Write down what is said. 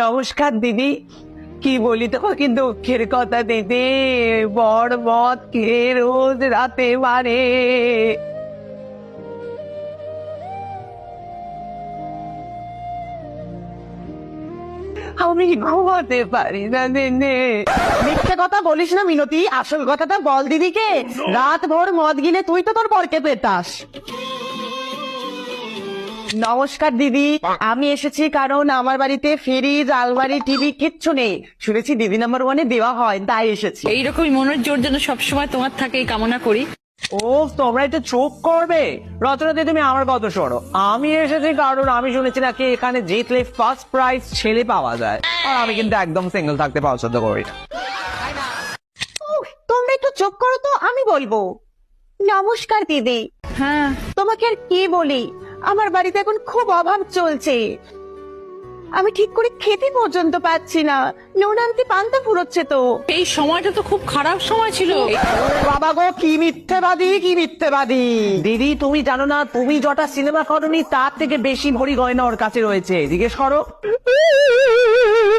নমস্কার দিদি। কি বলি তোমাকে দুঃখের কথা দিদি, বড় মদ খেয়ে রোজ রাতে মারে। আমি ঘুমাতে পারি না দিনে। মিথ্যে কথা বলিস না মিনতি, আসল কথাটা বল দিদিকে। রাত ভোর মদ গিলে তুই তো তোর বরকে পেটাস। নমস্কার দিদি, আমি এসেছি কারণ আমার বাড়িতে ফ্রিজ, আলমারি, টিভি কিচ্ছু নেই। শুনেছি দিদি নাম্বার 1-এ দেওয়া হয়, তাই এসেছি। এইরকমই মনের জোর যেন সবসময় তোমার থাকে এই কামনা করি। ও তোমরা একটু চুপ করবে। রচনা দিয়ে তুমি আমার কথা শোনো। আমি এসেছি কারণ আমি শুনেছি নাকি এখানে জিতলে ফার্স্ট প্রাইজ ছেলে পাওয়া যায়, আর আমি কিন্তু একদম সিঙ্গেল থাকতে পছন্দ করি না। তোমরা একটু চুপ করো তো, আমি বলবো। নমস্কার দিদি। হ্যাঁ, তোমাকে আর কি বলি, আমার বাড়িতে এখন খুব অভাব চলছে। আমি ঠিক করে খেতে পর্যন্ত পাচ্ছি না, নুন আনতে পান্তা ফুরোচ্ছে তো। এই সময়টা তো খুব খারাপ সময় ছিল। বাবা গো, কি মিথ্যেবাদী, কি মিথ্যেবাদী। দিদি তুমি জানো না, তুমি যটা সিনেমা করনি তার থেকে বেশি ভরি গয়না ওর কাছে রয়েছে, জিজ্ঞেস করো।